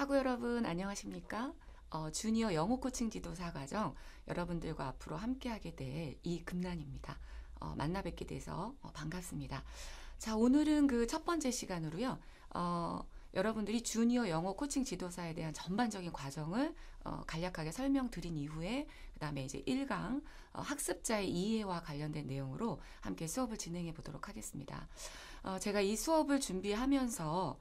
학우 여러분 안녕하십니까? 주니어 영어 코칭 지도사 과정 여러분들과 앞으로 함께하게 될 이금란입니다. 만나 뵙게 돼서 반갑습니다. 자, 오늘은 그 첫 번째 시간으로요. 여러분들이 주니어 영어 코칭 지도사에 대한 전반적인 과정을 간략하게 설명드린 이후에 그 다음에 이제 1강 학습자의 이해와 관련된 내용으로 함께 수업을 진행해 보도록 하겠습니다. 제가 이 수업을 준비하면서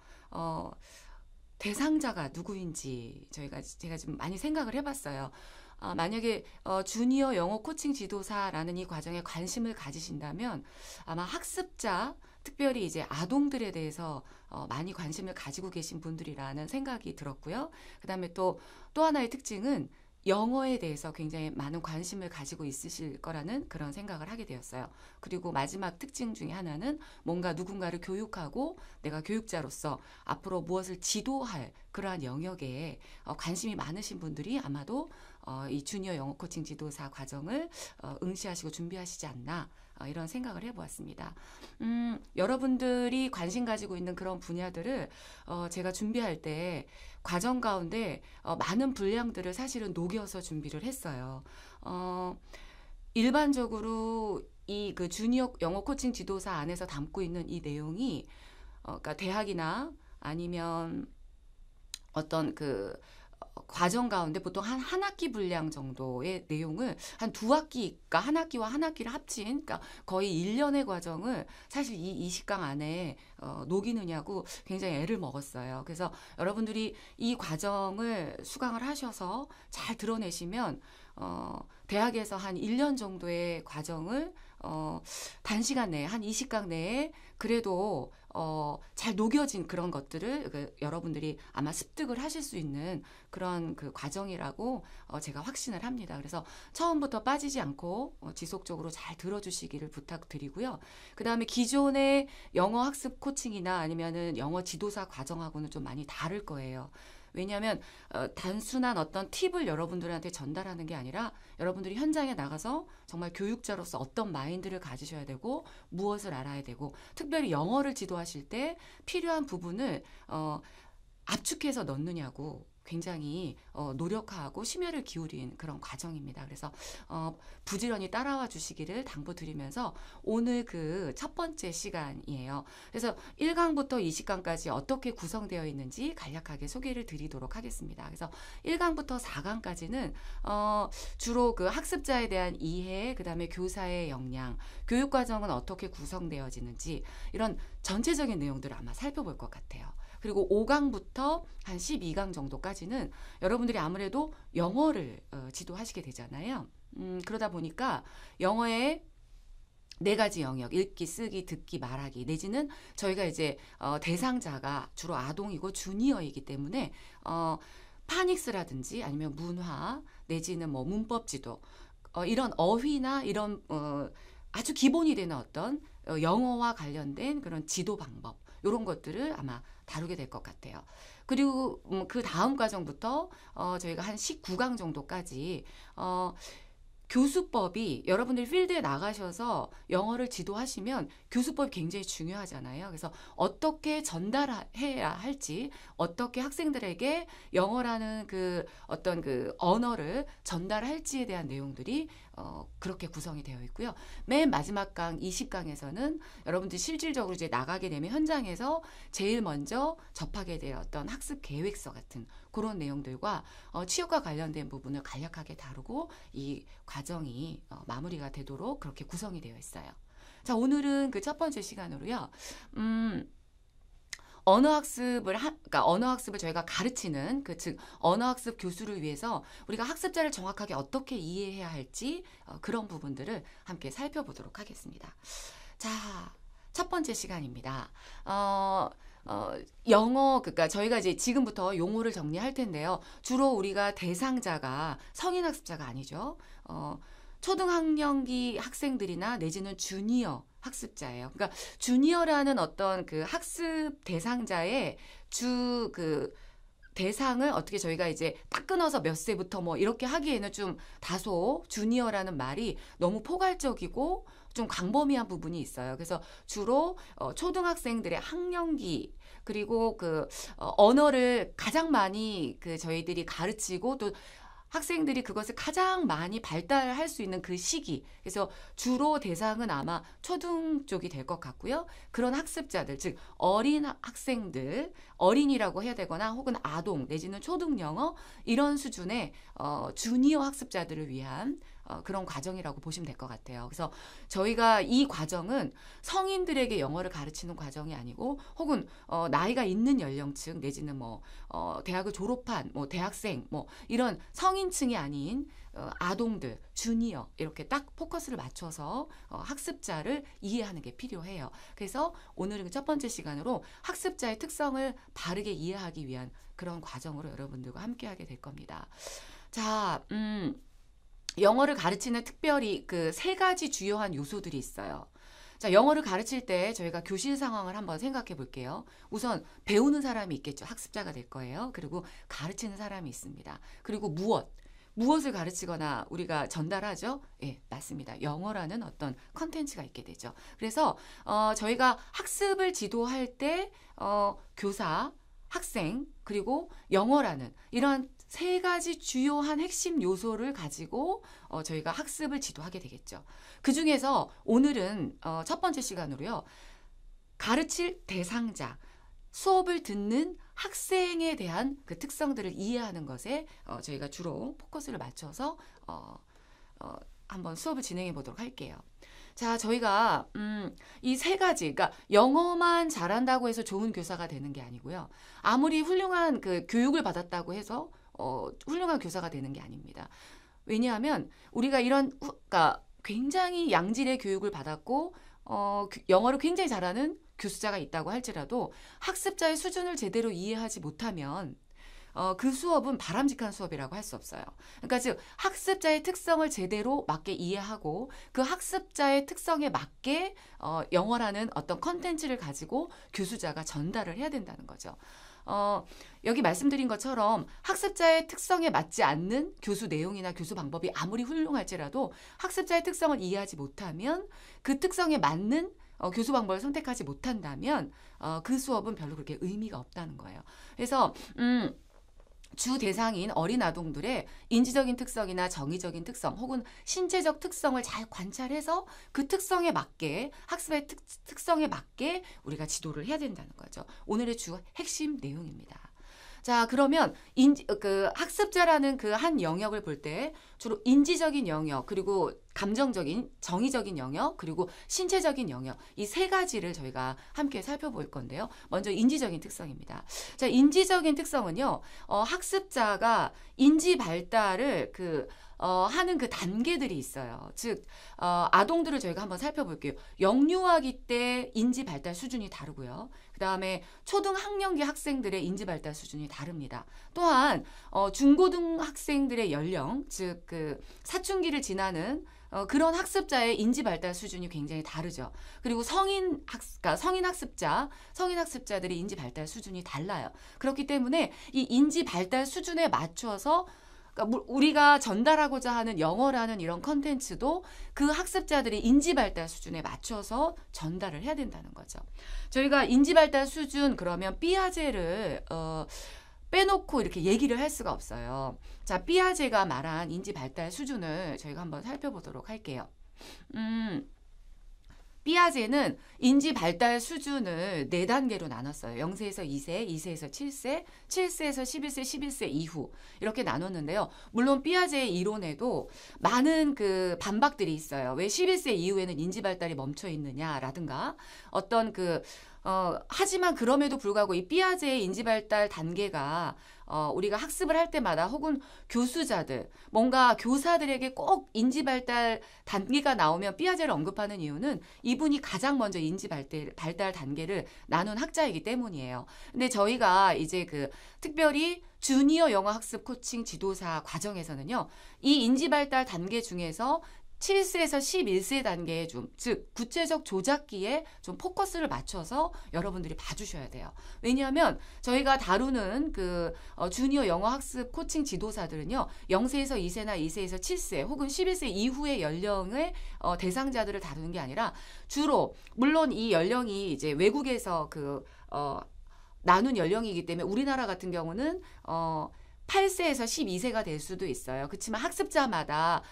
대상자가 누구인지 제가 좀 많이 생각을 해봤어요. 만약에 주니어 영어 코칭 지도사라는 이 과정에 관심을 가지신다면 아마 학습자, 특별히 이제 아동들에 대해서 많이 관심을 가지고 계신 분들이라는 생각이 들었고요. 그다음에 또 하나의 특징은 영어에 대해서 굉장히 많은 관심을 가지고 있으실 거라는 그런 생각을 하게 되었어요. 그리고 마지막 특징 중에 하나는 뭔가 누군가를 교육하고 내가 교육자로서 앞으로 무엇을 지도할 그러한 영역에 관심이 많으신 분들이 아마도 이 주니어 영어 코칭 지도사 과정을 응시하시고 준비하시지 않나 이런 생각을 해보았습니다. 여러분들이 관심 가지고 있는 그런 분야들을 제가 준비할 때 과정 가운데 많은 분량들을 사실은 녹여서 준비를 했어요. 일반적으로 이 그 주니어 영어 코칭 지도사 안에서 담고 있는 이 내용이 그러니까 대학이나 아니면 어떤 그 과정 가운데 보통 한 학기 분량 정도의 내용을 한 두 학기, 그러니까 한 학기와 한 학기를 합친, 그러니까 거의 1년의 과정을 사실 이 20강 안에 녹이느냐고 굉장히 애를 먹었어요. 그래서 여러분들이 이 과정을 수강을 하셔서 잘 드러내시면 대학에서 한 1년 정도의 과정을 단시간 내에 한 20강 내에 그래도 잘 녹여진 그런 것들을 여러분들이 아마 습득을 하실 수 있는 그런 그 과정이라고 제가 확신을 합니다. 그래서 처음부터 빠지지 않고 지속적으로 잘 들어주시기를 부탁드리고요. 그 다음에 기존의 영어 학습 코칭이나 아니면은 영어 지도사 과정하고는 좀 많이 다를 거예요. 왜냐하면 단순한 어떤 팁을 여러분들한테 전달하는 게 아니라 여러분들이 현장에 나가서 정말 교육자로서 어떤 마인드를 가지셔야 되고 무엇을 알아야 되고 특별히 영어를 지도하실 때 필요한 부분을 압축해서 넣느냐고 굉장히 노력하고 심혈을 기울인 그런 과정입니다. 그래서 부지런히 따라와 주시기를 당부드리면서 오늘 그 첫 번째 시간이에요. 그래서 1강부터 20강까지 어떻게 구성되어 있는지 간략하게 소개를 드리도록 하겠습니다. 그래서 1강부터 4강까지는 주로 그 학습자에 대한 이해, 그다음에 교사의 역량, 교육 과정은 어떻게 구성되어지는지 이런 전체적인 내용들을 아마 살펴볼 것 같아요. 그리고 5강부터 한 12강 정도까지는 여러분들이 아무래도 영어를 지도하시게 되잖아요. 그러다 보니까 영어의 네 가지 영역, 읽기, 쓰기, 듣기, 말하기, 내지는 저희가 이제 대상자가 주로 아동이고 주니어이기 때문에 파닉스라든지 아니면 문화, 내지는 뭐 문법 지도, 이런 어휘나 이런 아주 기본이 되는 어떤 영어와 관련된 그런 지도 방법, 이런 것들을 아마 다루게 될 것 같아요. 그리고 그 다음 과정부터 저희가 한 19강 정도까지 교수법이 여러분들이 필드에 나가셔서 영어를 지도하시면 교수법이 굉장히 중요하잖아요. 그래서 어떻게 전달해야 할지, 어떻게 학생들에게 영어라는 그 어떤 그 언어를 전달할지에 대한 내용들이 그렇게 구성이 되어 있고요. 맨 마지막 강 20강에서는 여러분들이 실질적으로 이제 나가게 되면 현장에서 제일 먼저 접하게 될 어떤 학습 계획서 같은 그런 내용들과 취업과 관련된 부분을 간략하게 다루고 이 과정이 마무리가 되도록 그렇게 구성이 되어 있어요. 자, 오늘은 그 첫 번째 시간으로요. 그러니까 언어 학습을 저희가 가르치는 즉 언어 학습 교수를 위해서 우리가 학습자를 정확하게 어떻게 이해해야 할지 그런 부분들을 함께 살펴보도록 하겠습니다. 자, 첫 번째 시간입니다. 영어, 그러니까 저희가 이제 지금부터 용어를 정리할 텐데요. 주로 우리가 대상자가 성인 학습자가 아니죠. 초등학년기 학생들이나 내지는 주니어 학습자예요. 그러니까 주니어라는 어떤 그 학습 대상자의 대상을 어떻게 저희가 이제 딱 끊어서 몇 세부터 뭐 이렇게 하기에는 좀 다소 주니어라는 말이 너무 포괄적이고 좀 광범위한 부분이 있어요. 그래서 주로 초등학생들의 학령기 그리고 그 언어를 가장 많이 그 저희들이 가르치고 또 학생들이 그것을 가장 많이 발달할 수 있는 그 시기. 그래서 주로 대상은 아마 초등 쪽이 될 것 같고요. 그런 학습자들, 즉 어린 학생들, 어린이라고 해야 되거나 혹은 아동 내지는 초등 영어 이런 수준의 주니어 학습자들을 위한 그런 과정이라고 보시면 될 것 같아요. 그래서 저희가 이 과정은 성인들에게 영어를 가르치는 과정이 아니고 혹은 나이가 있는 연령층 내지는 뭐 대학을 졸업한 뭐 대학생 뭐 이런 성인층이 아닌 아동들, 주니어 이렇게 딱 포커스를 맞춰서 학습자를 이해하는 게 필요해요. 그래서 오늘은 첫 번째 시간으로 학습자의 특성을 바르게 이해하기 위한 그런 과정으로 여러분들과 함께하게 될 겁니다. 자, 영어를 가르치는 특별히 그 세 가지 주요한 요소들이 있어요. 자, 영어를 가르칠 때 저희가 교실 상황을 한번 생각해 볼게요. 우선 배우는 사람이 있겠죠. 학습자가 될 거예요. 그리고 가르치는 사람이 있습니다. 그리고 무엇을 가르치거나 우리가 전달하죠? 예, 맞습니다. 영어라는 어떤 컨텐츠가 있게 되죠. 그래서 저희가 학습을 지도할 때 교사, 학생, 그리고 영어라는 이러한 세 가지 주요한 핵심 요소를 가지고 저희가 학습을 지도하게 되겠죠. 그중에서 오늘은 첫 번째 시간으로요. 가르칠 대상자, 수업을 듣는 학생에 대한 그 특성들을 이해하는 것에 저희가 주로 포커스를 맞춰서 한번 수업을 진행해 보도록 할게요. 자, 저희가 이 세 가지, 그러니까 영어만 잘한다고 해서 좋은 교사가 되는 게 아니고요. 아무리 훌륭한 그 교육을 받았다고 해서 훌륭한 교사가 되는 게 아닙니다. 왜냐하면 우리가 그러니까 굉장히 양질의 교육을 받았고 영어를 굉장히 잘하는 교수자가 있다고 할지라도 학습자의 수준을 제대로 이해하지 못하면 그 수업은 바람직한 수업이라고 할 수 없어요. 그러니까 즉 학습자의 특성을 제대로 맞게 이해하고 그 학습자의 특성에 맞게 영어라는 어떤 컨텐츠를 가지고 교수자가 전달을 해야 된다는 거죠. 여기 말씀드린 것처럼 학습자의 특성에 맞지 않는 교수 내용이나 교수 방법이 아무리 훌륭할지라도 학습자의 특성을 이해하지 못하면 그 특성에 맞는 교수 방법을 선택하지 못한다면 그 수업은 별로 그렇게 의미가 없다는 거예요. 그래서 주 대상인 어린 아동들의 인지적인 특성이나 정의적인 특성 혹은 신체적 특성을 잘 관찰해서 그 특성에 맞게 학습의 특성에 맞게 우리가 지도를 해야 된다는 거죠. 오늘의 주 핵심 내용입니다. 자, 그러면 그 학습자라는 그 한 영역을 볼 때 주로 인지적인 영역, 그리고 감정적인, 정의적인 영역, 그리고 신체적인 영역 이 세 가지를 저희가 함께 살펴볼 건데요. 먼저 인지적인 특성입니다. 자, 인지적인 특성은요. 학습자가 인지 발달을 하는 그 단계들이 있어요. 즉 아동들을 저희가 한번 살펴볼게요. 영유아기 때 인지 발달 수준이 다르고요. 그 다음에 초등학년기 학생들의 인지 발달 수준이 다릅니다. 또한 중고등학생들의 연령, 즉 그 사춘기를 지나는 그런 학습자의 인지 발달 수준이 굉장히 다르죠. 그리고 성인 학습자들의 인지 발달 수준이 달라요. 그렇기 때문에 이 인지 발달 수준에 맞춰서 그러니까 우리가 전달하고자 하는 영어라는 이런 컨텐츠도 그 학습자들의 인지 발달 수준에 맞춰서 전달을 해야 된다는 거죠. 저희가 인지 발달 수준 그러면 삐아제를 빼놓고 이렇게 얘기를 할 수가 없어요. 자, 삐아제가 말한 인지 발달 수준을 저희가 한번 살펴보도록 할게요. 삐아제는 인지 발달 수준을 4단계로 나눴어요. 0세에서 2세, 2세에서 7세, 7세에서 11세, 11세 이후 이렇게 나눴는데요. 물론 삐아제의 이론에도 많은 그 반박들이 있어요. 왜 11세 이후에는 인지 발달이 멈춰 있느냐라든가 어떤 하지만 그럼에도 불구하고 이 삐아제의 인지 발달 단계가 우리가 학습을 할 때마다 혹은 교수자들, 뭔가 교사들에게 꼭 인지 발달 단계가 나오면 삐아제를 언급하는 이유는 이분이 가장 먼저 인지 발달 단계를 나눈 학자이기 때문이에요. 근데 저희가 이제 특별히 주니어 영어 학습 코칭 지도사 과정에서는요, 이 인지 발달 단계 중에서 7세에서 11세 단계에 즉 구체적 조작기에 좀 포커스를 맞춰서 여러분들이 봐주셔야 돼요. 왜냐하면 저희가 다루는 주니어 영어 학습 코칭 지도사들은요, 0세에서 2세나 2세에서 7세 혹은 11세 이후의 연령의 대상자들을 다루는 게 아니라 주로, 물론 이 연령이 이제 외국에서 나눈 연령이기 때문에 우리나라 같은 경우는 8세에서 12세가 될 수도 있어요. 그렇지만 학습자마다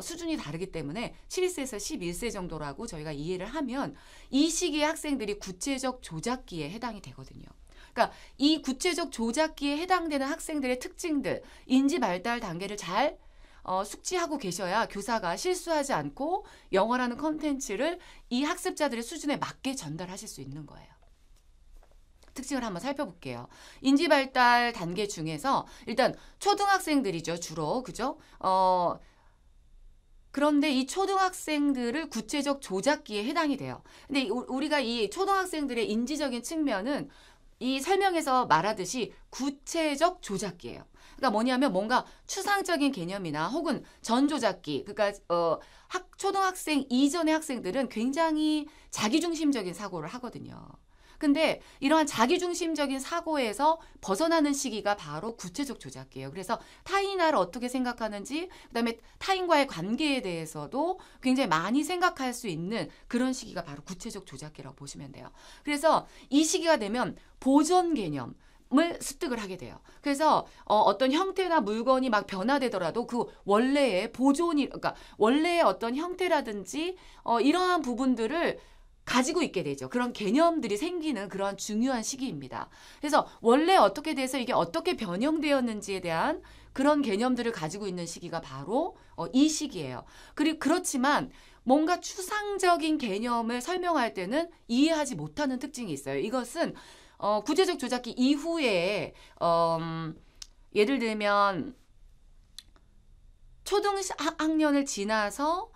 수준이 다르기 때문에 7세에서 11세 정도라고 저희가 이해를 하면 이 시기의 학생들이 구체적 조작기에 해당이 되거든요. 그러니까 이 구체적 조작기에 해당되는 학생들의 특징들, 인지 발달 단계를 잘 숙지하고 계셔야 교사가 실수하지 않고 영어라는 컨텐츠를 이 학습자들의 수준에 맞게 전달하실 수 있는 거예요. 특징을 한번 살펴볼게요. 인지발달 단계 중에서 일단 초등학생들이죠, 주로. 그죠? 그런데 이 초등학생들을 구체적 조작기에 해당이 돼요. 근데 우리가 이 초등학생들의 인지적인 측면은 이 설명에서 말하듯이 구체적 조작기예요. 그러니까 뭐냐면 뭔가 추상적인 개념이나 혹은 전조작기, 그러니까 초등학생 이전의 학생들은 굉장히 자기중심적인 사고를 하거든요. 근데 이러한 자기중심적인 사고에서 벗어나는 시기가 바로 구체적 조작기예요. 그래서 타인을 어떻게 생각하는지, 그다음에 타인과의 관계에 대해서도 굉장히 많이 생각할 수 있는 그런 시기가 바로 구체적 조작기라고 보시면 돼요. 그래서 이 시기가 되면 보존 개념 을 습득을 하게 돼요. 그래서 어떤 형태나 물건이 막 변화되더라도 그 원래의 그러니까 원래의 어떤 형태라든지 이러한 부분들을 가지고 있게 되죠. 그런 개념들이 생기는 그런 중요한 시기입니다. 그래서 원래 어떻게 돼서 이게 어떻게 변형되었는지에 대한 그런 개념들을 가지고 있는 시기가 바로 이 시기예요. 그렇지만 뭔가 추상적인 개념을 설명할 때는 이해하지 못하는 특징이 있어요. 이것은 구체적 조작기 이후에 예를 들면 초등학년을 지나서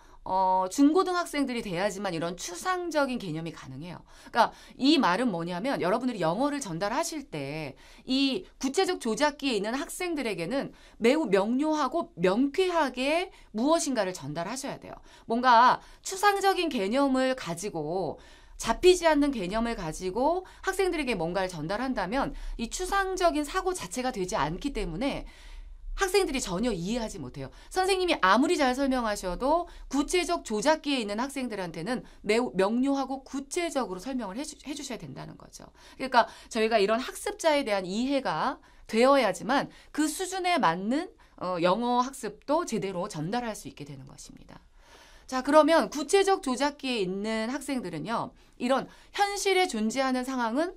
중고등학생들이 돼야지만 이런 추상적인 개념이 가능해요. 그러니까 이 말은 뭐냐면 여러분들이 영어를 전달하실 때 이 구체적 조작기에 있는 학생들에게는 매우 명료하고 명쾌하게 무엇인가를 전달하셔야 돼요. 뭔가 추상적인 개념을 가지고 잡히지 않는 개념을 가지고 학생들에게 뭔가를 전달한다면 이 추상적인 사고 자체가 되지 않기 때문에 학생들이 전혀 이해하지 못해요. 선생님이 아무리 잘 설명하셔도 구체적 조작기에 있는 학생들한테는 매우 명료하고 구체적으로 설명을 해주셔야 된다는 거죠. 그러니까 저희가 이런 학습자에 대한 이해가 되어야지만 그 수준에 맞는 영어 학습도 제대로 전달할 수 있게 되는 것입니다. 자, 그러면 구체적 조작기에 있는 학생들은요, 이런 현실에 존재하는 상황은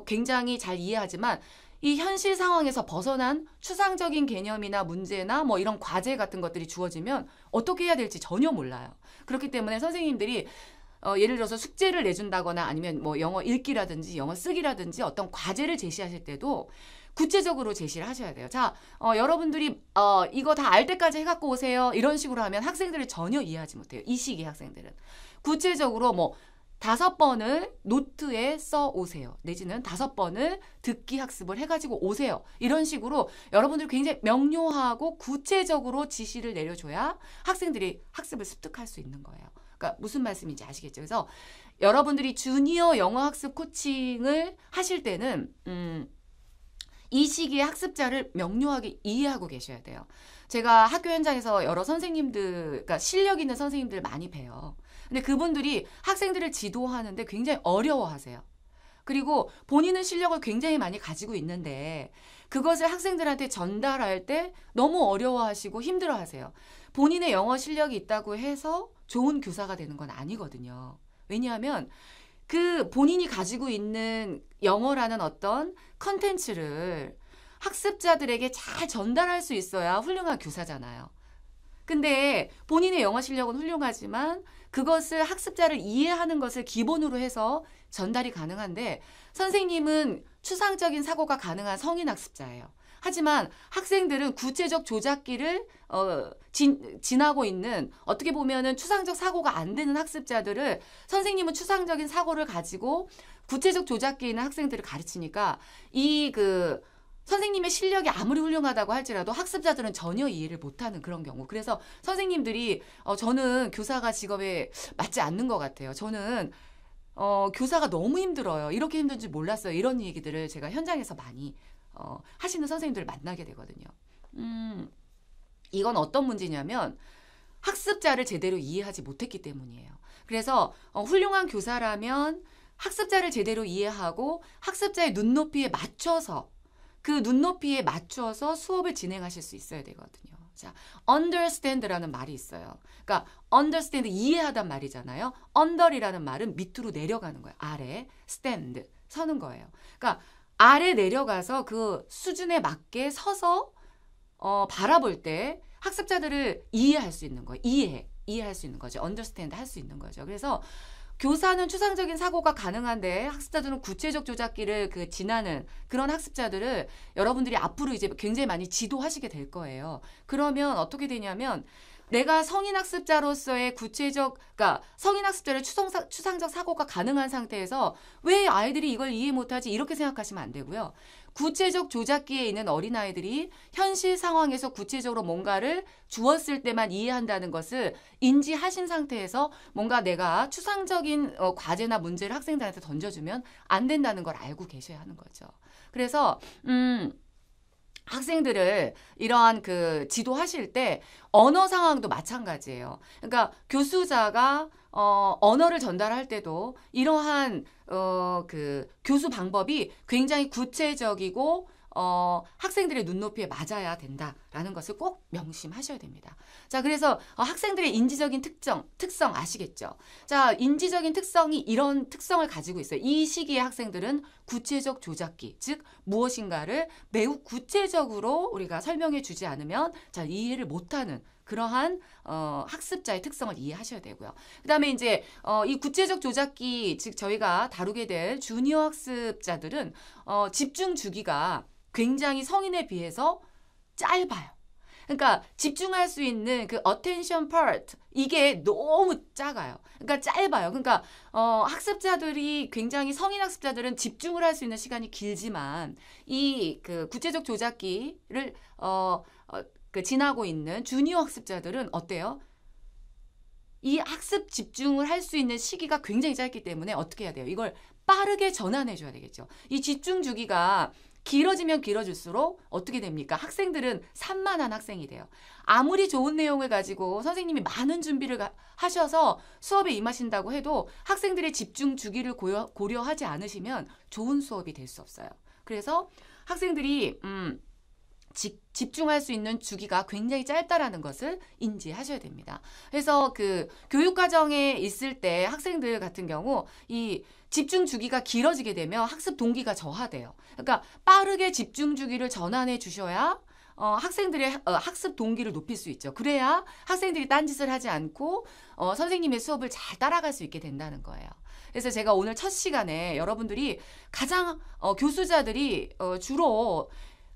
굉장히 잘 이해하지만 이 현실 상황에서 벗어난 추상적인 개념이나 문제나 뭐 이런 과제 같은 것들이 주어지면 어떻게 해야 될지 전혀 몰라요. 그렇기 때문에 선생님들이 예를 들어서 숙제를 내준다거나 아니면 뭐 영어 읽기라든지 영어 쓰기라든지 어떤 과제를 제시하실 때도 구체적으로 제시를 하셔야 돼요. 자, 여러분들이 이거 다 알 때까지 해갖고 오세요. 이런 식으로 하면 학생들을 전혀 이해하지 못해요. 이 시기 학생들은. 구체적으로 뭐 5번을 노트에 써 오세요. 내지는 5번을 듣기 학습을 해가지고 오세요. 이런 식으로 여러분들이 굉장히 명료하고 구체적으로 지시를 내려줘야 학생들이 학습을 습득할 수 있는 거예요. 그러니까 무슨 말씀인지 아시겠죠? 그래서 여러분들이 주니어 영어 학습 코칭을 하실 때는 이 시기에 학습자를 명료하게 이해하고 계셔야 돼요. 제가 학교 현장에서 여러 선생님들, 그러니까 실력 있는 선생님들 많이 봬요. 근데 그분들이 학생들을 지도하는데 굉장히 어려워하세요. 그리고 본인은 실력을 굉장히 많이 가지고 있는데 그것을 학생들한테 전달할 때 너무 어려워하시고 힘들어하세요. 본인의 영어 실력이 있다고 해서 좋은 교사가 되는 건 아니거든요. 왜냐하면 그 본인이 가지고 있는 영어라는 어떤 컨텐츠를 학습자들에게 잘 전달할 수 있어야 훌륭한 교사잖아요. 근데 본인의 영어 실력은 훌륭하지만 그것을 학습자를 이해하는 것을 기본으로 해서 전달이 가능한데 선생님은 추상적인 사고가 가능한 성인 학습자예요. 하지만 학생들은 구체적 조작기를 지나고 있는 어떻게 보면은 추상적 사고가 안 되는 학습자들을 선생님은 추상적인 사고를 가지고 구체적 조작기에 있는 학생들을 가르치니까 선생님의 실력이 아무리 훌륭하다고 할지라도 학습자들은 전혀 이해를 못하는 그런 경우. 그래서 선생님들이 저는 교사가 직업에 맞지 않는 것 같아요. 저는 교사가 너무 힘들어요. 이렇게 힘든 줄 몰랐어요. 이런 얘기들을 제가 현장에서 많이 하시는 선생님들을 만나게 되거든요. 이건 어떤 문제냐면 학습자를 제대로 이해하지 못했기 때문이에요. 그래서 훌륭한 교사라면 학습자를 제대로 이해하고 학습자의 눈높이에 맞춰서 그 눈높이에 맞춰서 수업을 진행하실 수 있어야 되거든요. 자, understand라는 말이 있어요. 그러니까 understand 이해하단 말이잖아요. under이라는 말은 밑으로 내려가는 거예요. 아래, stand 서는 거예요. 그러니까 아래 내려가서 그 수준에 맞게 서서 바라볼 때 학습자들을 이해할 수 있는 거예요. 이해할 수 있는 거죠. understand 할 수 있는 거죠. 그래서 교사는 추상적인 사고가 가능한데 학습자들은 구체적 조작기를 지나는 그런 학습자들을 여러분들이 앞으로 이제 굉장히 많이 지도하시게 될 거예요. 그러면 어떻게 되냐면 내가 성인 학습자로서의 그러니까 성인 학습자의 추상적 사고가 가능한 상태에서 왜 아이들이 이걸 이해 못하지? 이렇게 생각하시면 안 되고요. 구체적 조작기에 있는 어린아이들이 현실 상황에서 구체적으로 뭔가를 주었을 때만 이해한다는 것을 인지하신 상태에서 뭔가 내가 추상적인 과제나 문제를 학생들한테 던져주면 안 된다는 걸 알고 계셔야 하는 거죠. 그래서 학생들을 이러한 지도하실 때 언어 상황도 마찬가지예요. 그러니까 교수자가 언어를 전달할 때도 이러한 교수 방법이 굉장히 구체적이고 학생들의 눈높이에 맞아야 된다라는 것을 꼭 명심하셔야 됩니다. 자, 그래서 학생들의 인지적인 특성 아시겠죠? 자, 인지적인 특성이 이런 특성을 가지고 있어요. 이 시기에 학생들은 구체적 조작기, 즉 무엇인가를 매우 구체적으로 우리가 설명해 주지 않으면 잘 이해를 못하는 그러한 학습자의 특성을 이해하셔야 되고요. 그다음에 이제 이 구체적 조작기, 즉 저희가 다루게 될 주니어 학습자들은 집중 주기가 굉장히 성인에 비해서 짧아요. 그러니까 집중할 수 있는 그 attention part 이게 너무 작아요. 그러니까 짧아요. 그러니까 학습자들이 굉장히 성인 학습자들은 집중을 할 수 있는 시간이 길지만 이 구체적 조작기를 지나고 있는 주니어 학습자들은 어때요? 이 학습 집중을 할 수 있는 시기가 굉장히 짧기 때문에 어떻게 해야 돼요? 이걸 빠르게 전환해 줘야 되겠죠. 이 집중 주기가 길어지면 길어질수록 어떻게 됩니까? 학생들은 산만한 학생이 돼요. 아무리 좋은 내용을 가지고 선생님이 많은 준비를 하셔서 수업에 임하신다고 해도 학생들의 집중 주기를 고려하지 않으시면 좋은 수업이 될 수 없어요. 그래서 학생들이 집중할 수 있는 주기가 굉장히 짧다라는 것을 인지하셔야 됩니다. 그래서 교육과정에 있을 때 학생들 같은 경우 이 집중 주기가 길어지게 되면 학습 동기가 저하돼요. 그러니까 빠르게 집중 주기를 전환해 주셔야 학생들의 학습 동기를 높일 수 있죠. 그래야 학생들이 딴짓을 하지 않고 선생님의 수업을 잘 따라갈 수 있게 된다는 거예요. 그래서 제가 오늘 첫 시간에 여러분들이 가장 교수자들이 주로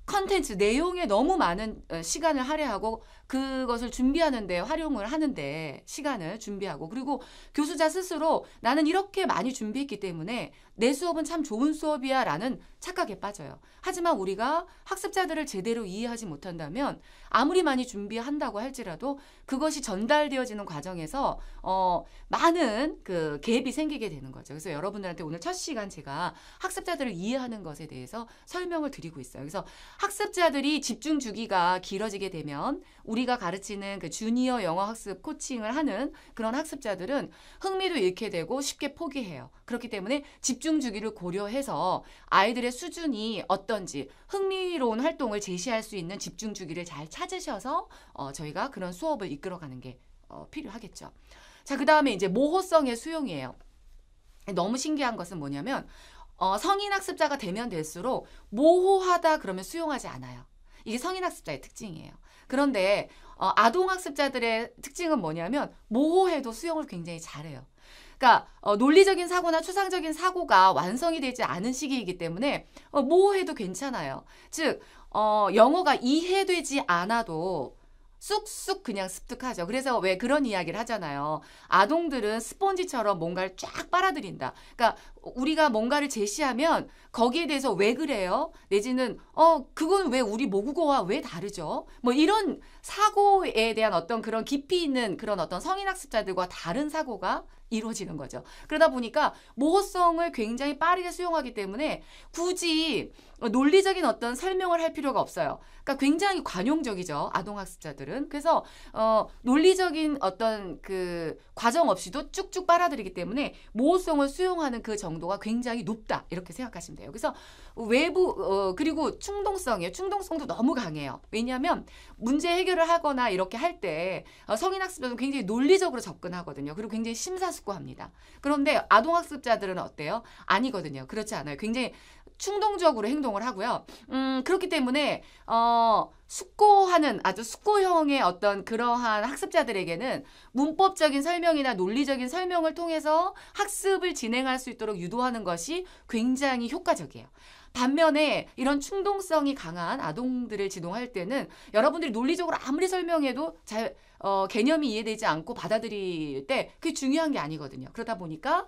컨텐츠, 내용에 너무 많은 시간을 할애하고 그것을 준비하는데 활용을 하는데 시간을 준비하고 그리고 교수자 스스로 나는 이렇게 많이 준비했기 때문에 내 수업은 참 좋은 수업이야 라는 착각에 빠져요. 하지만 우리가 학습자들을 제대로 이해하지 못한다면 아무리 많이 준비한다고 할지라도 그것이 전달되어지는 과정에서 많은 갭이 생기게 되는 거죠. 그래서 여러분들한테 오늘 첫 시간 제가 학습자들을 이해하는 것에 대해서 설명을 드리고 있어요. 그래서 학습자들이 집중 주기가 길어지게 되면 우리가 가르치는 주니어 영어 학습 코칭을 하는 그런 학습자들은 흥미도 잃게 되고 쉽게 포기해요. 그렇기 때문에 집중 주기를 고려해서 아이들의 수준이 어떤지 흥미로운 활동을 제시할 수 있는 집중 주기를 잘 찾으셔서 저희가 그런 수업을 이끌어가는 게 필요하겠죠. 자, 그 다음에 이제 모호성의 수용이에요. 너무 신기한 것은 뭐냐면 성인 학습자가 되면 될수록 모호하다 그러면 수용하지 않아요. 이게 성인 학습자의 특징이에요. 그런데 아동 학습자들의 특징은 뭐냐면 모호해도 수용을 굉장히 잘해요. 그러니까 논리적인 사고나 추상적인 사고가 완성이 되지 않은 시기이기 때문에 모호해도 괜찮아요. 즉 영어가 이해되지 않아도 쑥쑥 그냥 습득하죠. 그래서 왜 그런 이야기를 하잖아요. 아동들은 스펀지처럼 뭔가를 쫙 빨아들인다. 그러니까 우리가 뭔가를 제시하면 거기에 대해서 왜 그래요? 내지는 그건 왜 우리 모국어와 왜 다르죠? 뭐 이런 사고에 대한 어떤 그런 깊이 있는 그런 어떤 성인 학습자들과 다른 사고가 이루어지는 거죠. 그러다 보니까 모호성을 굉장히 빠르게 수용하기 때문에 굳이 논리적인 어떤 설명을 할 필요가 없어요. 그러니까 굉장히 관용적이죠. 아동학습자들은. 그래서 논리적인 어떤 그 과정 없이도 쭉쭉 빨아들이기 때문에 모호성을 수용하는 그 정도가 굉장히 높다. 이렇게 생각하시면 돼요. 그래서 외부 그리고 충동성이에요. 충동성도 너무 강해요. 왜냐하면 문제 해결을 하거나 이렇게 할 때 성인 학습자들은 굉장히 논리적으로 접근하거든요. 그리고 굉장히 심사숙고합니다. 그런데 아동학습자들은 어때요? 아니거든요. 그렇지 않아요. 굉장히 충동적으로 행동을 하고요. 그렇기 때문에 숙고하는 아주 숙고형의 어떤 그러한 학습자들에게는 문법적인 설명이나 논리적인 설명을 통해서 학습을 진행할 수 있도록 유도하는 것이 굉장히 효과적이에요. 반면에 이런 충동성이 강한 아동들을 지도할 때는 여러분들이 논리적으로 아무리 설명해도 잘 개념이 이해되지 않고 받아들일 때 그게 중요한 게 아니거든요. 그러다 보니까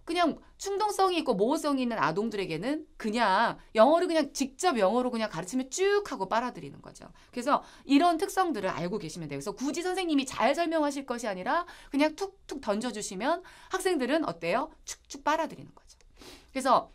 그냥 충동성이 있고 모호성이 있는 아동들에게는 그냥 영어를 그냥 직접 영어로 그냥 가르치면 쭉 하고 빨아들이는 거죠. 그래서 이런 특성들을 알고 계시면 돼요. 그래서 굳이 선생님이 잘 설명하실 것이 아니라 그냥 툭툭 던져주시면 학생들은 어때요? 축축 빨아들이는 거죠. 그래서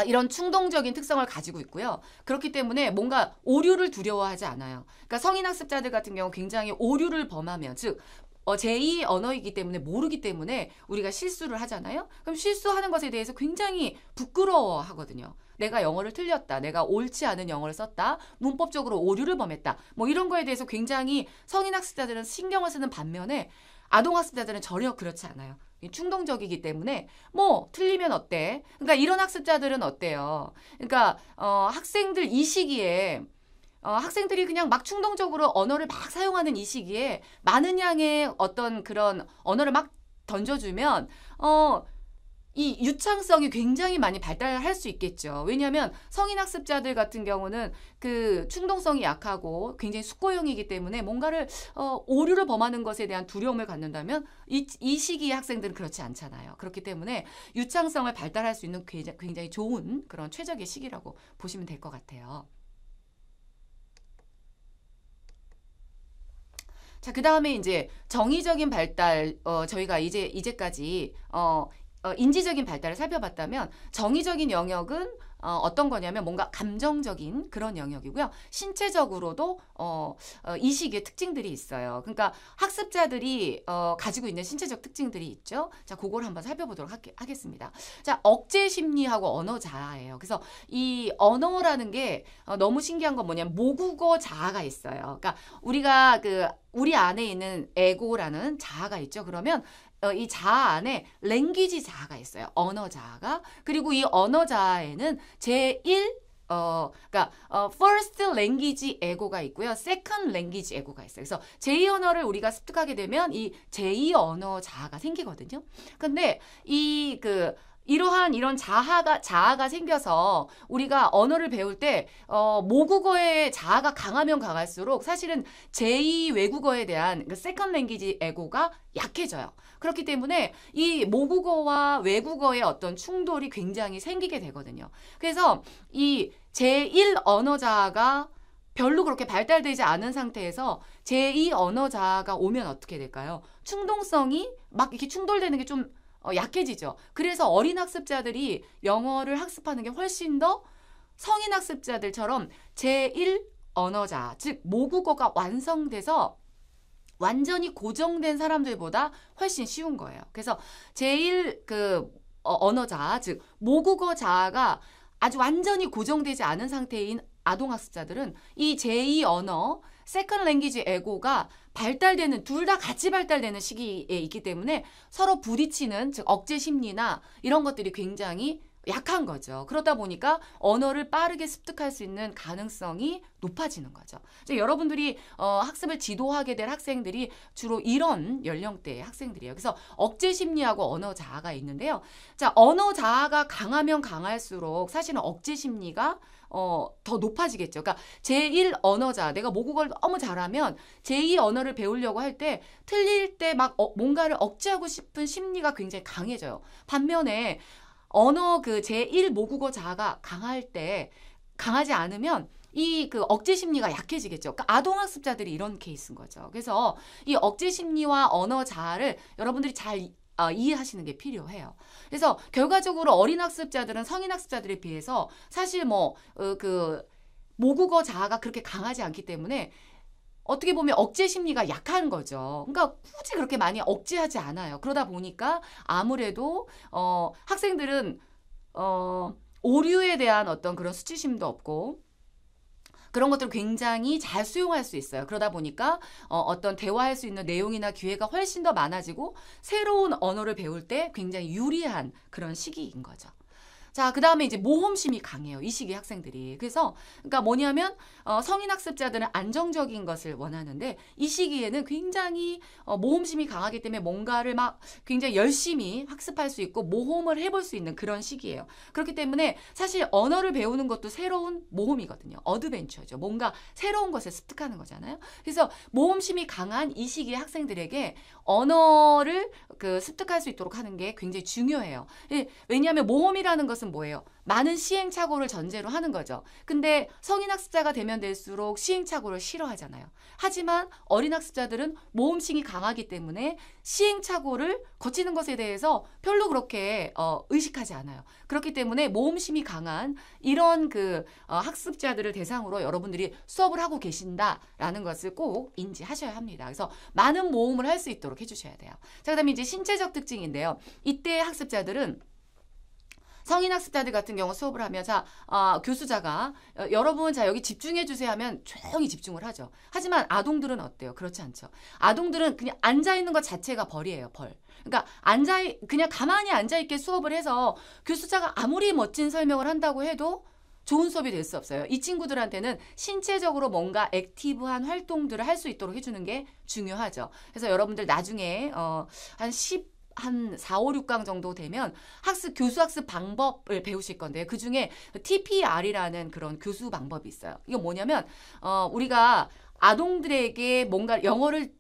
이런 충동적인 특성을 가지고 있고요. 그렇기 때문에 뭔가 오류를 두려워하지 않아요. 그러니까 성인 학습자들 같은 경우 굉장히 오류를 범하면 즉 제2 언어이기 때문에 모르기 때문에 우리가 실수를 하잖아요. 그럼 실수하는 것에 대해서 굉장히 부끄러워하거든요. 내가 영어를 틀렸다. 내가 옳지 않은 영어를 썼다. 문법적으로 오류를 범했다. 뭐 이런 거에 대해서 굉장히 성인 학습자들은 신경을 쓰는 반면에 아동 학습자들은 전혀 그렇지 않아요. 충동적이기 때문에 뭐 틀리면 어때? 그러니까 이런 학습자들은 어때요? 그러니까 학생들 이 시기에 학생들이 그냥 막 충동적으로 언어를 막 사용하는 이 시기에 많은 양의 어떤 그런 언어를 막 던져주면 이 유창성이 굉장히 많이 발달할 수 있겠죠. 왜냐하면 성인 학습자들 같은 경우는 그 충동성이 약하고 굉장히 숙고형이기 때문에 뭔가를 오류를 범하는 것에 대한 두려움을 갖는다면 이 시기의 학생들은 그렇지 않잖아요. 그렇기 때문에 유창성을 발달할 수 있는 굉장히 좋은 그런 최적의 시기라고 보시면 될 것 같아요. 자, 그 다음에 이제 정의적인 발달, 저희가 이제까지, 인지적인 발달을 살펴봤다면 정의적인 영역은 어떤 거냐면 뭔가 감정적인 그런 영역이고요. 신체적으로도 이 시기에 특징들이 있어요. 그러니까 학습자들이 가지고 있는 신체적 특징들이 있죠. 자, 그걸 한번 살펴보도록 하겠습니다. 자, 억제 심리하고 언어 자아예요. 그래서 이 언어라는 게 너무 신기한 건 뭐냐면 모국어 자아가 있어요. 그러니까 우리가 우리 안에 있는 에고라는 자아가 있죠. 그러면 이 자아 안에 랭귀지 자아가 있어요. 언어 자아가. 그리고 이 언어 자아에는 제1 그러니까 first language ego가 있고요. second language ego가 있어요. 그래서 제2 언어를 우리가 습득하게 되면 이 제2 언어 자아가 생기거든요. 근데 이런 자아가 생겨서 우리가 언어를 배울 때 모국어의 자아가 강하면 강할수록 사실은 제2 외국어에 대한 세컨드 랭귀지 에고가 약해져요. 그렇기 때문에 이 모국어와 외국어의 어떤 충돌이 굉장히 생기게 되거든요. 그래서 이 제1 언어 자아가 별로 그렇게 발달되지 않은 상태에서 제2 언어 자아가 오면 어떻게 될까요? 충동성이 막 이렇게 충돌되는 게 좀 약해지죠. 그래서 어린 학습자들이 영어를 학습하는 게 훨씬 더 성인 학습자들처럼 제1 언어자, 즉 모국어가 완성돼서 완전히 고정된 사람들보다 훨씬 쉬운 거예요. 그래서 제1 언어자, 즉 모국어 자아가 아주 완전히 고정되지 않은 상태인 아동학습자들은 이 제2 언어, 세컨드 랭귀지 에고가 발달되는, 둘 다 같이 발달되는 시기에 있기 때문에 서로 부딪히는, 즉 억제 심리나 이런 것들이 굉장히 약한 거죠. 그러다 보니까 언어를 빠르게 습득할 수 있는 가능성이 높아지는 거죠. 이제 여러분들이 학습을 지도하게 될 학생들이 주로 이런 연령대의 학생들이에요. 그래서 억제 심리하고 언어 자아가 있는데요. 자, 언어 자아가 강하면 강할수록 사실은 억제 심리가 더 높아지겠죠. 그러니까 제1 언어자, 내가 모국어를 너무 잘하면 제2 언어를 배우려고 할 때 틀릴 때 막 뭔가를 억제하고 싶은 심리가 굉장히 강해져요. 반면에 언어 그 제1 모국어 자아가 강하지 않으면 이 그 억제 심리가 약해지겠죠. 그러니까 아동학습자들이 이런 케이스인 거죠. 그래서 이 억제 심리와 언어 자아를 여러분들이 잘 이해하시는 게 필요해요. 그래서 결과적으로 어린 학습자들은 성인 학습자들에 비해서 사실 그 모국어 자아가 그렇게 강하지 않기 때문에 어떻게 보면 억제 심리가 약한 거죠. 그러니까 굳이 그렇게 많이 억제하지 않아요. 그러다 보니까 아무래도 학생들은 오류에 대한 어떤 그런 수치심도 없고 그런 것들을 굉장히 잘 수용할 수 있어요. 그러다 보니까 어떤 대화할 수 있는 내용이나 기회가 훨씬 더 많아지고 새로운 언어를 배울 때 굉장히 유리한 그런 시기인 거죠. 자, 그 다음에 이제 모험심이 강해요. 이 시기 학생들이. 그래서, 그러니까 뭐냐면, 성인 학습자들은 안정적인 것을 원하는데, 이 시기에는 굉장히 모험심이 강하기 때문에 뭔가를 막 굉장히 열심히 학습할 수 있고, 모험을 해볼 수 있는 그런 시기예요. 그렇기 때문에 사실 언어를 배우는 것도 새로운 모험이거든요. 어드벤처죠. 뭔가 새로운 것을 습득하는 거잖아요. 그래서 모험심이 강한 이 시기의 학생들에게 언어를 습득할 수 있도록 하는 게 굉장히 중요해요. 왜냐하면 모험이라는 것은 뭐예요? 많은 시행착오를 전제로 하는 거죠. 근데 성인 학습자가 되면 될수록 시행착오를 싫어하잖아요. 하지만 어린 학습자들은 모험심이 강하기 때문에 시행착오를 거치는 것에 대해서 별로 그렇게 의식하지 않아요. 그렇기 때문에 모험심이 강한 이런 학습자들을 대상으로 여러분들이 수업을 하고 계신다라는 것을 꼭 인지하셔야 합니다. 그래서 많은 모험을 할 수 있도록 해주셔야 돼요. 자, 그다음에 이제 신체적 특징인데요. 이때 학습자들은 성인 학습자들 같은 경우 수업을 하면 교수자가 여러분 여기 집중해 주세요 하면 조용히 집중을 하죠. 하지만 아동들은 어때요? 그렇지 않죠. 아동들은 그냥 앉아 있는 것 자체가 벌이에요. 벌. 그러니까 그냥 가만히 앉아 있게 수업을 해서 교수자가 아무리 멋진 설명을 한다고 해도 좋은 수업이 될 수 없어요. 이 친구들한테는 신체적으로 뭔가 액티브한 활동들을 할 수 있도록 해주는 게 중요하죠. 그래서 여러분들 나중에 한 4, 5, 6강 정도 되면 교수 학습 방법을 배우실 건데 그중에 TPR이라는 그런 교수 방법이 있어요. 이거 뭐냐면 우리가 아동들에게 뭔가 영어를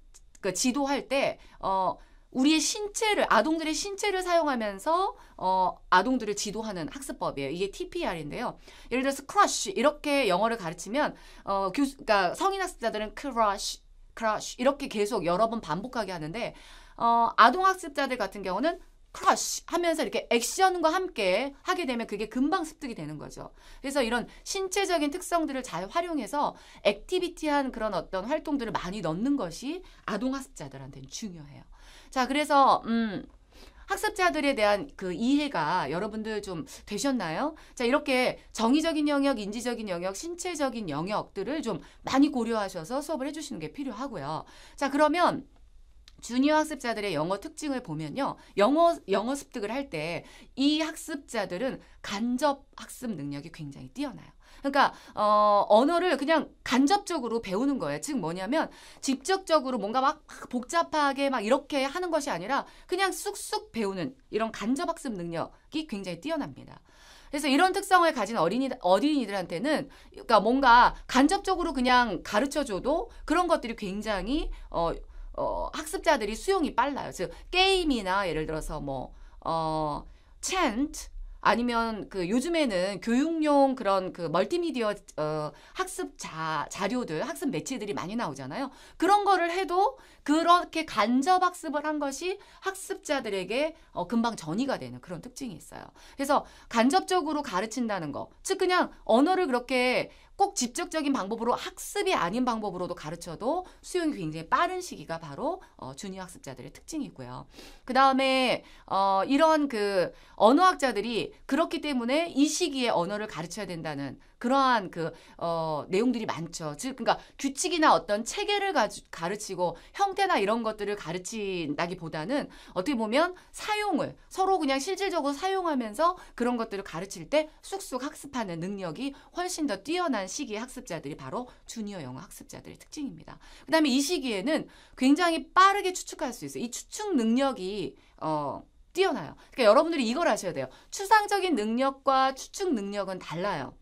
지도할 때 아동들의 신체를 사용하면서 아동들을 지도하는 학습법이에요. 이게 TPR인데요. 예를 들어서 crush 이렇게 영어를 가르치면 그러니까 성인 학습자들은 crush 이렇게 계속 여러 번 반복하게 하는데 아동 학습자들 같은 경우는 crush 하면서 이렇게 액션과 함께 하게 되면 그게 금방 습득이 되는 거죠. 그래서 이런 신체적인 특성들을 잘 활용해서 액티비티한 그런 어떤 활동들을 많이 넣는 것이 아동 학습자들한테는 중요해요. 자, 그래서 학습자들에 대한 그 이해가 여러분들 좀 되셨나요? 자, 이렇게 정의적인 영역, 인지적인 영역, 신체적인 영역들을 좀 많이 고려하셔서 수업을 해주시는 게 필요하고요. 자, 그러면 주니어 학습자들의 영어 특징을 보면요. 영어 습득을 할 때 이 학습자들은 간접 학습 능력이 굉장히 뛰어나요. 그러니까 언어를 그냥 간접적으로 배우는 거예요. 즉 뭐냐면 직접적으로 뭔가 막 복잡하게 막 이렇게 하는 것이 아니라 그냥 쑥쑥 배우는 이런 간접 학습 능력이 굉장히 뛰어납니다. 그래서 이런 특성을 가진 어린이들한테는 그러니까 뭔가 간접적으로 그냥 가르쳐줘도 그런 것들이 굉장히 학습자들이 수용이 빨라요. 즉 게임이나 예를 들어서 챈트 아니면 요즘에는 교육용 그런 멀티미디어 학습 자료들, 학습 매체들이 많이 나오잖아요. 그런 거를 해도 그렇게 간접 학습을 한 것이 학습자들에게 금방 전이가 되는 그런 특징이 있어요. 그래서 간접적으로 가르친다는 거, 즉 그냥 언어를 그렇게 꼭 직접적인 방법으로 학습이 아닌 방법으로도 가르쳐도 수용이 굉장히 빠른 시기가 바로 주니어 학습자들의 특징이고요. 그 다음에 이런 언어학자들이 그렇기 때문에 이 시기에 언어를 가르쳐야 된다는 그러한 내용들이 많죠. 즉, 그러니까 규칙이나 어떤 체계를 가르치고 형태나 이런 것들을 가르친다기보다는 어떻게 보면 사용을 서로 그냥 실질적으로 사용하면서 그런 것들을 가르칠 때 쑥쑥 학습하는 능력이 훨씬 더 뛰어난 시기의 학습자들이 바로 주니어 영어 학습자들의 특징입니다. 그다음에 이 시기에는 굉장히 빠르게 추측할 수 있어요. 이 추측 능력이 뛰어나요. 그러니까 여러분들이 이걸 아셔야 돼요. 추상적인 능력과 추측 능력은 달라요.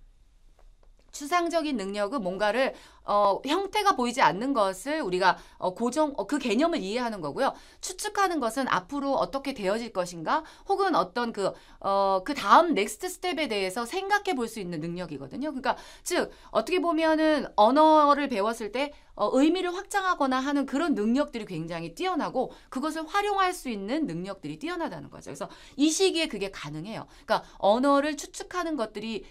추상적인 능력은 뭔가를 형태가 보이지 않는 것을 우리가 그 개념을 이해하는 거고요. 추측하는 것은 앞으로 어떻게 되어질 것인가 혹은 어떤 그 다음 넥스트 스텝에 대해서 생각해 볼 수 있는 능력이거든요. 그러니까 즉 어떻게 보면은 언어를 배웠을 때 의미를 확장하거나 하는 그런 능력들이 굉장히 뛰어나고 그것을 활용할 수 있는 능력들이 뛰어나다는 거죠. 그래서 이 시기에 그게 가능해요. 그러니까 언어를 추측하는 것들이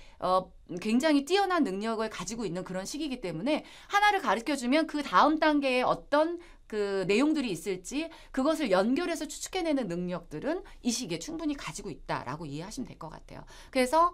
굉장히 뛰어난 능력을 가지고 있는 그런 시기이기 때문에 하나를 가르쳐주면 그 다음 단계에 어떤 그 내용들이 있을지 그것을 연결해서 추측해내는 능력들은 이 시기에 충분히 가지고 있다라고 이해하시면 될 것 같아요. 그래서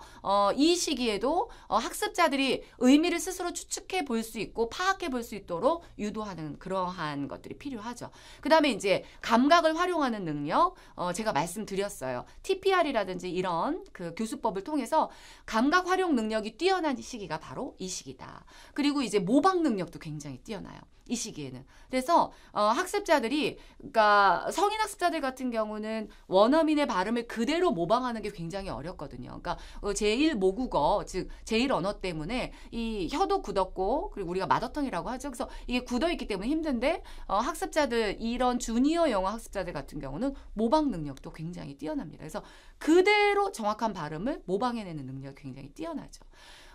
이 시기에도 학습자들이 의미를 스스로 추측해 볼 수 있고 파악해 볼 수 있도록 유도하는 그러한 것들이 필요하죠. 그 다음에 이제 감각을 활용하는 능력, 제가 말씀드렸어요. TPR이라든지 이런 그 교수법을 통해서 감각 활용 능력이 뛰어난 시기가 바로 이 시기다. 그리고 이제 모방 능력도 굉장히 뛰어나요. 이 시기에는. 그래서 학습자들이 그러니까 성인 학습자들 같은 경우는 원어민의 발음을 그대로 모방하는 게 굉장히 어렵거든요. 그러니까 제1 모국어 즉 제1 언어 때문에 이 혀도 굳었고 그리고 우리가 마더텅이라고 하죠. 그래서 이게 굳어 있기 때문에 힘든데 학습자들 이런 주니어 영어 학습자들 같은 경우는 모방 능력도 굉장히 뛰어납니다. 그래서 그대로 정확한 발음을 모방해내는 능력이 굉장히 뛰어나죠.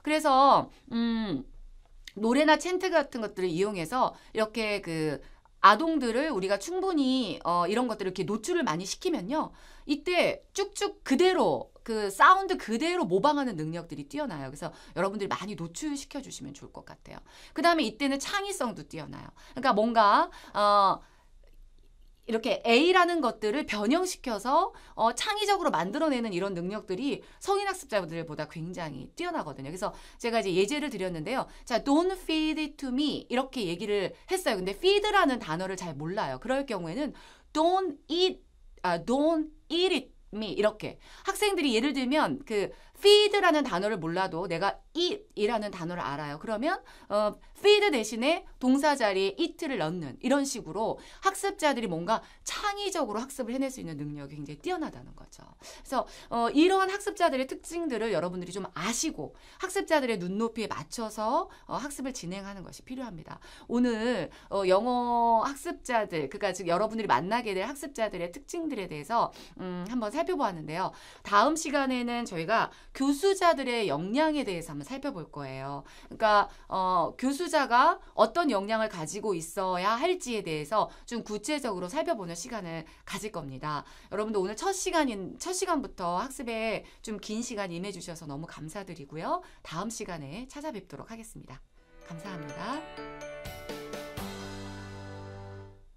그래서 노래나 챈트 같은 것들을 이용해서 이렇게 그 아동들을 우리가 충분히 이런 것들을 이렇게 노출을 많이 시키면요. 이때 쭉쭉 그대로 그 사운드 그대로 모방하는 능력들이 뛰어나요. 그래서 여러분들이 많이 노출시켜 주시면 좋을 것 같아요. 그 다음에 이때는 창의성도 뛰어나요. 그러니까 뭔가 이렇게 A라는 것들을 변형시켜서 창의적으로 만들어내는 이런 능력들이 성인 학습자들보다 굉장히 뛰어나거든요. 그래서 제가 이제 예제를 드렸는데요. 자, don't feed it to me 이렇게 얘기를 했어요. 근데 feed라는 단어를 잘 몰라요. 그럴 경우에는 don't eat it me 이렇게 학생들이 예를 들면 그 feed라는 단어를 몰라도 내가 eat이라는 단어를 알아요. 그러면 feed 대신에 동사 자리에 it를 넣는 이런 식으로 학습자들이 뭔가 창의적으로 학습을 해낼 수 있는 능력이 굉장히 뛰어나다는 거죠. 그래서 이러한 학습자들의 특징들을 여러분들이 좀 아시고 학습자들의 눈높이에 맞춰서 학습을 진행하는 것이 필요합니다. 오늘 영어 학습자들 그러니까 즉 여러분들이 만나게 될 학습자들의 특징들에 대해서 한번 살펴보았는데요. 다음 시간에는 저희가 교수자들의 역량에 대해서 한번 살펴볼 거예요. 그러니까 교수자가 어떤 역량을 가지고 있어야 할지에 대해서 좀 구체적으로 살펴보는 시간을 가질 겁니다. 여러분들 오늘 첫 시간부터 학습에 좀 긴 시간 임해 주셔서 너무 감사드리고요. 다음 시간에 찾아뵙도록 하겠습니다. 감사합니다.